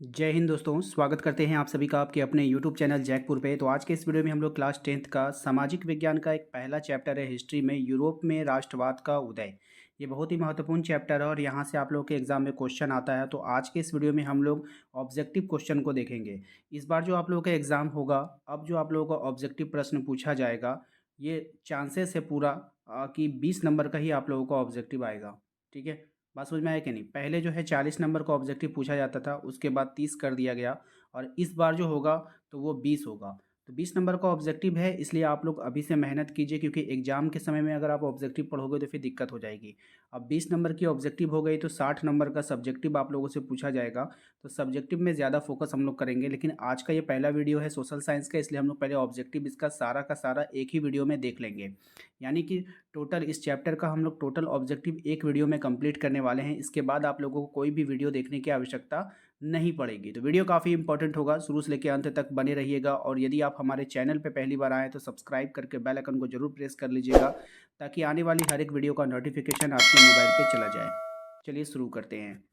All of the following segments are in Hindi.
जय हिंद दोस्तों, स्वागत करते हैं आप सभी का आपके अपने YouTube चैनल जैकपुर पे। तो आज के इस वीडियो में हम लोग क्लास 10th का सामाजिक विज्ञान का एक पहला चैप्टर है हिस्ट्री में यूरोप में राष्ट्रवाद का उदय। ये बहुत ही महत्वपूर्ण चैप्टर है और यहाँ से आप लोगों के एग्जाम में क्वेश्चन आता है। तो आज के इस वीडियो में हम लोग ऑब्जेक्टिव क्वेश्चन को देखेंगे। इस बार जो आप लोगों का एग्ज़ाम होगा, अब जो आप लोगों का ऑब्जेक्टिव प्रश्न पूछा जाएगा, ये चांसेस है पूरा कि 20 नंबर का ही आप लोगों का ऑब्जेक्टिव आएगा। ठीक है, बात समझ में आया कि नहीं। पहले जो है 40 नंबर का ऑब्जेक्टिव पूछा जाता था, उसके बाद 30 कर दिया गया और इस बार जो होगा तो वो 20 होगा। तो 20 नंबर का ऑब्जेक्टिव है, इसलिए आप लोग अभी से मेहनत कीजिए, क्योंकि एग्जाम के समय में अगर आप ऑब्जेक्टिव पढ़ोगे तो फिर दिक्कत हो जाएगी। अब 20 नंबर की ऑब्जेक्टिव हो गई तो 60 नंबर का सब्जेक्टिव आप लोगों से पूछा जाएगा। तो सब्जेक्टिव में ज़्यादा फोकस हम लोग करेंगे, लेकिन आज का ये पहला वीडियो है सोशल साइंस का, इसलिए हम लोग पहले ऑब्जेक्टिव इसका सारा का सारा एक ही वीडियो में देख लेंगे। यानी कि टोटल इस चैप्टर का हम लोग टोटल ऑब्जेक्टिव एक वीडियो में कंप्लीट करने वाले हैं। इसके बाद आप लोगों को कोई भी वीडियो देखने की आवश्यकता नहीं पड़ेगी। तो वीडियो काफ़ी इंपॉर्टेंट होगा, शुरू से लेकर अंत तक बने रहिएगा। और यदि आप हमारे चैनल पर पहली बार आएँ तो सब्सक्राइब करके बेल आइकन को जरूर प्रेस कर लीजिएगा, ताकि आने वाली हर एक वीडियो का नोटिफिकेशन आपके मोबाइल पर चला जाए। चलिए शुरू करते हैं।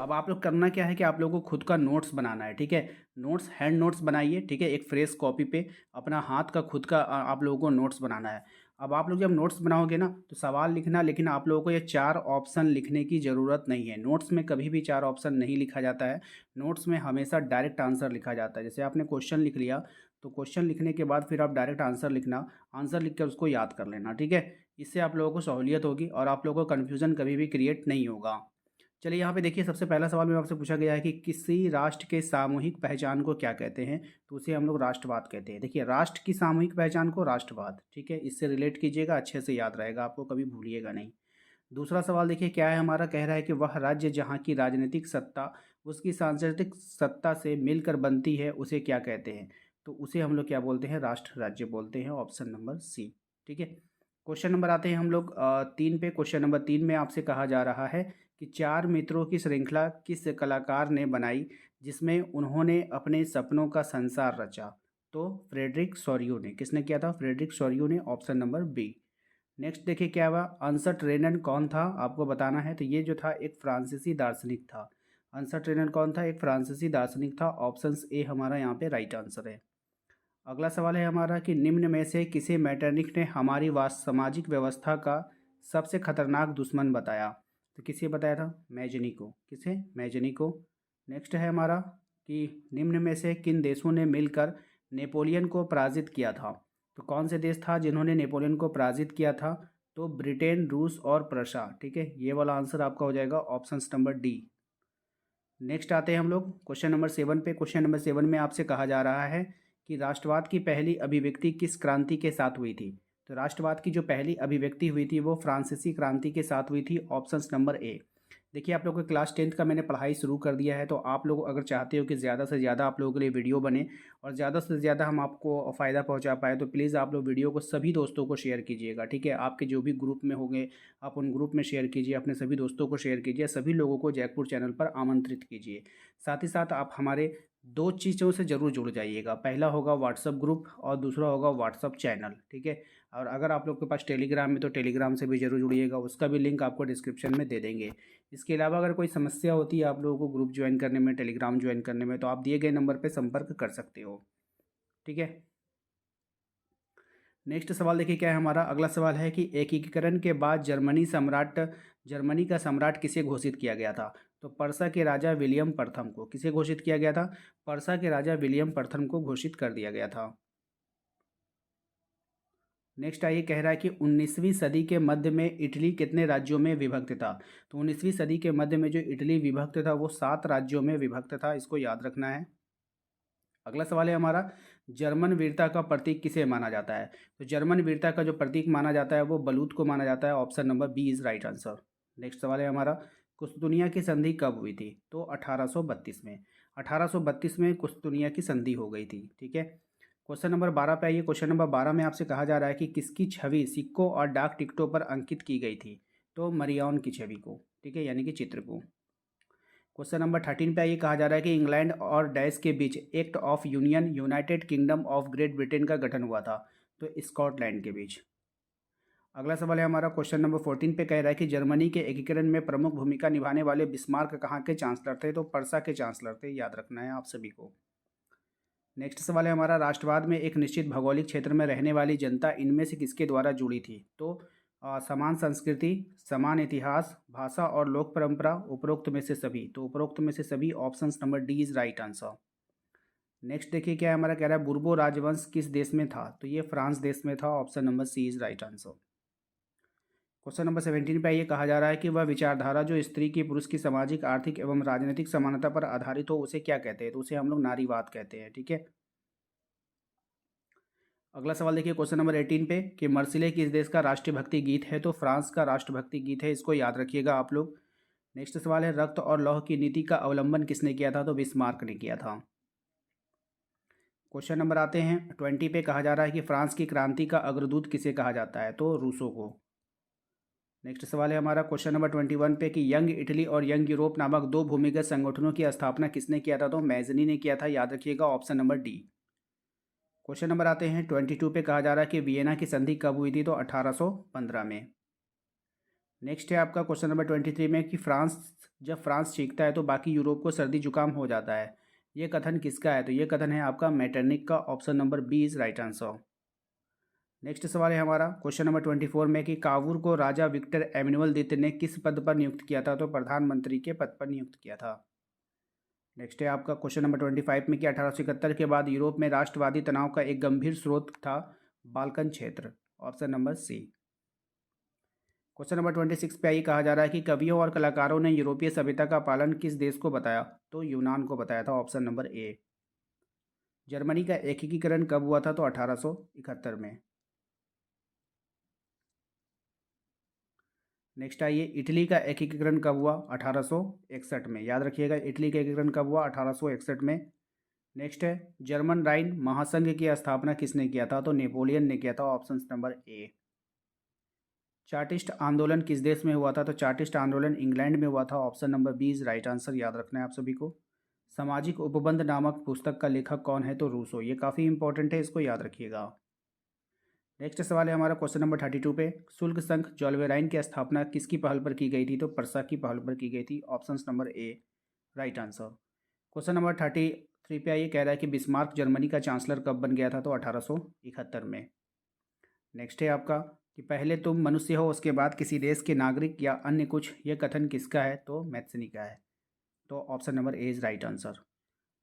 अब आप लोग करना क्या है कि आप लोगों को खुद का नोट्स बनाना है। ठीक है, नोट्स हैंड नोट्स बनाइए। ठीक है, एक फ्रेश कॉपी पे अपना हाथ का खुद का आप लोगों को नोट्स बनाना है। अब आप लोग जब नोट्स बनाओगे ना तो सवाल लिखना, लेकिन आप लोगों को ये 4 ऑप्शन लिखने की ज़रूरत नहीं है। नोट्स में कभी भी 4 ऑप्शन नहीं लिखा जाता है। नोट्स में हमेशा डायरेक्ट आंसर लिखा जाता है। जैसे आपने क्वेश्चन लिख लिया तो क्वेश्चन लिखने के बाद फिर आप डायरेक्ट आंसर लिखना, आंसर लिख कर उसको याद कर लेना। ठीक है, इससे आप लोगों को सहूलियत होगी और आप लोगों को कन्फ्यूज़न कभी भी क्रिएट नहीं होगा। चलिए यहाँ पे देखिए, सबसे पहला सवाल में आपसे पूछा गया है कि किसी राष्ट्र के सामूहिक पहचान को क्या कहते हैं। तो उसे हम लोग राष्ट्रवाद कहते हैं। देखिए, राष्ट्र की सामूहिक पहचान को राष्ट्रवाद, ठीक है, इससे रिलेट कीजिएगा, अच्छे से याद रहेगा आपको, कभी भूलिएगा नहीं। दूसरा सवाल देखिए क्या है हमारा, कह रहा है कि वह राज्य जहाँ की राजनीतिक सत्ता उसकी सांस्कृतिक सत्ता से मिलकर बनती है उसे क्या कहते हैं। तो उसे हम लोग क्या बोलते हैं, राष्ट्र राज्य बोलते हैं। Option number C. ठीक है, क्वेश्चन नंबर आते हैं हम लोग 3 पे। क्वेश्चन नंबर 3 में आपसे कहा जा रहा है कि 4 मित्रों की श्रृंखला किस कलाकार ने बनाई जिसमें उन्होंने अपने सपनों का संसार रचा। तो फ्रेडरिक सॉरियो ने। किसने किया था, फ्रेडरिक सॉरियो ने। Option number B. नेक्स्ट देखिए क्या हुआ, अंसट रेनन कौन था, आपको बताना है। तो ये जो था एक फ्रांसीसी दार्शनिक था। अंसट रेनन कौन था, एक फ्रांसीसी दार्शनिक था। ऑप्शन ए हमारा यहाँ पे राइट आंसर है। अगला सवाल है हमारा कि निम्न में से किसे मैटरनिक ने हमारी सामाजिक व्यवस्था का सबसे खतरनाक दुश्मन बताया। तो किसे बताया था, मैजनी को। किसे, मैजनी को। नेक्स्ट है हमारा कि निम्न में से किन देशों ने मिलकर नेपोलियन को पराजित किया था। तो कौन से देश था जिन्होंने नेपोलियन को पराजित किया था। तो ब्रिटेन, रूस और प्रशा। ठीक है, ये वाला आंसर आपका हो जाएगा ऑप्शन नंबर डी। नेक्स्ट आते हैं हम लोग क्वेश्चन नंबर 7 पे। क्वेश्चन नंबर 7 में आपसे कहा जा रहा है कि राष्ट्रवाद की पहली अभिव्यक्ति किस क्रांति के साथ हुई थी। तो राष्ट्रवाद की जो पहली अभिव्यक्ति हुई थी वो फ्रांसीसी क्रांति के साथ हुई थी। Option number A. देखिए, आप लोगों को क्लास 10th का मैंने पढ़ाई शुरू कर दिया है, तो आप लोग अगर चाहते हो कि ज़्यादा से ज़्यादा आप लोगों के लिए वीडियो बने और ज़्यादा से ज़्यादा हम आपको फ़ायदा पहुंचा पाए, तो प्लीज़ आप लोग वीडियो को सभी दोस्तों को शेयर कीजिएगा। ठीक है, आपके जो भी ग्रुप में होंगे आप उन ग्रुप में शेयर कीजिए, अपने सभी दोस्तों को शेयर कीजिए, सभी लोगों को जैकपुर चैनल पर आमंत्रित कीजिए। साथ ही साथ आप हमारे 2 चीज़ों से ज़रूर जुड़ जाइएगा। पहला होगा व्हाट्सअप ग्रुप और दूसरा होगा व्हाट्सअप चैनल। ठीक है, और अगर आप लोग के पास टेलीग्राम है तो टेलीग्राम से भी जरूर जुड़िएगा, उसका भी लिंक आपको डिस्क्रिप्शन में दे देंगे। इसके अलावा अगर कोई समस्या होती है आप लोगों को ग्रुप ज्वाइन करने में, टेलीग्राम ज्वाइन करने में, तो आप दिए गए नंबर पर संपर्क कर सकते हो। ठीक है, नेक्स्ट सवाल देखिए क्या है हमारा। अगला सवाल है कि एकीकरण के बाद जर्मनी का सम्राट किसे घोषित किया गया था। तो पर्सा के राजा विलियम प्रथम को। किसे घोषित किया गया था, पर्सा के राजा विलियम प्रथम को घोषित कर दिया गया था। नेक्स्ट आइए, कह रहा है कि 19वीं सदी के मध्य में इटली कितने राज्यों में विभक्त था। तो 19वीं सदी के मध्य में जो इटली विभक्त था वो 7 राज्यों में विभक्त था, इसको याद रखना है। अगला सवाल है हमारा, जर्मन वीरता का प्रतीक किसे माना जाता है। तो जर्मन वीरता का जो प्रतीक माना जाता है वो बलूत को माना जाता है। Option number B is right answer. Next सवाल है हमारा, कुस्तुनिया की संधि कब हुई थी। तो 1832 में। 1832 में कुस्तुनिया की संधि हो गई थी। ठीक है, क्वेश्चन नंबर 12 पे आइए। क्वेश्चन नंबर 12 में आपसे कहा जा रहा है कि किसकी छवि सिक्कों और डाक टिकटों पर अंकित की गई थी। तो मरियॉन की छवि को। ठीक है, यानी कि चित्र को। क्वेश्चन नंबर 13 पे ये कहा जा रहा है कि इंग्लैंड और डैश के बीच Act of Union United Kingdom of Great Britain का गठन हुआ था। तो स्कॉटलैंड के बीच। अगला सवाल है हमारा क्वेश्चन नंबर 14 पे कह रहा है कि जर्मनी के एकीकरण में प्रमुख भूमिका निभाने वाले बिस्मार्क कहाँ के चांसलर थे? तो पर्सा के चांसलर थे, याद रखना है आप सभी को। नेक्स्ट सवाल है हमारा, राष्ट्रवाद में एक निश्चित भौगोलिक क्षेत्र में रहने वाली जनता इनमें से किसके द्वारा जुड़ी थी? तो समान संस्कृति, समान इतिहास, भाषा और लोक परंपरा, उपरोक्त में से सभी। तो उपरोक्त में से सभी, option number D is right answer. Next देखिए क्या है हमारा, कह रहा है बुर्बो राजवंश किस देश में था? तो ये फ्रांस देश में था, option number C is right answer. Question number 17 पे ये कहा जा रहा है कि वह विचारधारा जो स्त्री की पुरुष की सामाजिक, आर्थिक एवं राजनीतिक समानता पर आधारित हो उसे क्या कहते हैं? तो उसे हम लोग नारीवाद कहते हैं, ठीक है। अगला सवाल देखिए क्वेश्चन नंबर 18 पे कि मर्सिले किस देश का राष्ट्रीय भक्ति गीत है? तो फ्रांस का राष्ट्रभक्ति गीत है, इसको याद रखिएगा आप लोग। नेक्स्ट सवाल है, रक्त और लौह की नीति का अवलंबन किसने किया था? तो बिस्मार्क ने किया था। क्वेश्चन नंबर आते हैं 20 पे, कहा जा रहा है कि फ्रांस की क्रांति का अग्रदूत किसे कहा जाता है? तो रूसो को। नेक्स्ट सवाल है हमारा क्वेश्चन नंबर 21 पे कि यंग इटली और यंग यूरोप नामक दो भूमिगत संगठनों की स्थापना किसने किया था? तो मैजनी ने किया था, याद रखिएगा, option number D. Question number आते हैं 22 पे, कहा जा रहा है कि वियना की संधि कब हुई थी? तो 1815 में। नेक्स्ट है आपका क्वेश्चन नंबर 23 में कि जब फ्रांस चीखता है तो बाकी यूरोप को सर्दी जुकाम हो जाता है, ये कथन किसका है? तो ये कथन है आपका मेटरनिक का, option number B is right answer. Next सवाल है हमारा क्वेश्चन नंबर 24 में कि कावूर को राजा विक्टर एमैनुअल द्वितीय ने किस पद पर नियुक्त किया था? तो प्रधानमंत्री के पद पर नियुक्त किया था। नेक्स्ट है आपका क्वेश्चन नंबर 25 में कि 1871 के बाद यूरोप में राष्ट्रवादी तनाव का एक गंभीर स्रोत था बाल्कन क्षेत्र, option number C. Question number 26 पे आई कहा जा रहा है कि कवियों और कलाकारों ने यूरोपीय सभ्यता का पालन किस देश को बताया? तो यूनान को बताया था, ऑप्शन नंबर ए। जर्मनी का एकीकरण कब हुआ था? तो 1871 में। नेक्स्ट आइए, इटली का एकीकरण कब हुआ? 1861 में, याद रखिएगा, इटली का एकीकरण कब हुआ? 1861 में। नेक्स्ट है, जर्मन राइन महासंघ की स्थापना किसने किया था? तो नेपोलियन ने किया था, ऑप्शन नंबर ए। चार्टिस्ट आंदोलन किस देश में हुआ था? तो चार्टिस्ट आंदोलन इंग्लैंड में हुआ था, option number B is right answer, याद रखना है आप सभी को। सामाजिक उपबंध नामक पुस्तक का लेखक कौन है? तो रूसो, ये काफ़ी इंपॉर्टेंट है, इसको याद रखिएगा। नेक्स्ट सवाल है हमारा क्वेश्चन नंबर 32 पे, शुल्क संघ जॉल्वेराइन की स्थापना किसकी पहल पर की गई थी? तो पर्सा की पहल पर की गई थी, option number A right answer. Question number 33 पे ये कह रहा है कि बिस्मार्क जर्मनी का चांसलर कब बन गया था? तो 1871 में। नेक्स्ट है आपका कि पहले तुम मनुष्य हो उसके बाद किसी देश के नागरिक या अन्य कुछ, ये कथन किसका है? तो मैथ्सनी का है, तो option number A is right answer.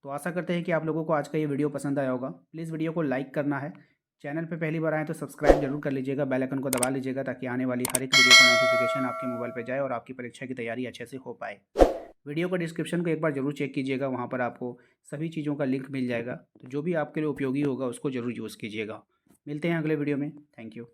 तो आशा करते हैं कि आप लोगों को आज का ये वीडियो पसंद आया होगा। प्लीज़ वीडियो को लाइक करना है, चैनल पे पहली बार आए तो सब्सक्राइब जरूर कर लीजिएगा, बेल आइकन को दबा लीजिएगा ताकि आने वाली हर एक वीडियो का नोटिफिकेशन आपके मोबाइल पे जाए और आपकी परीक्षा की तैयारी अच्छे से हो पाए। वीडियो का डिस्क्रिप्शन को एक बार जरूर चेक कीजिएगा, वहाँ पर आपको सभी चीज़ों का लिंक मिल जाएगा, तो जो भी आपके लिए उपयोगी होगा उसको जरूर यूज़ कीजिएगा। मिलते हैं अगले वीडियो में, थैंक यू।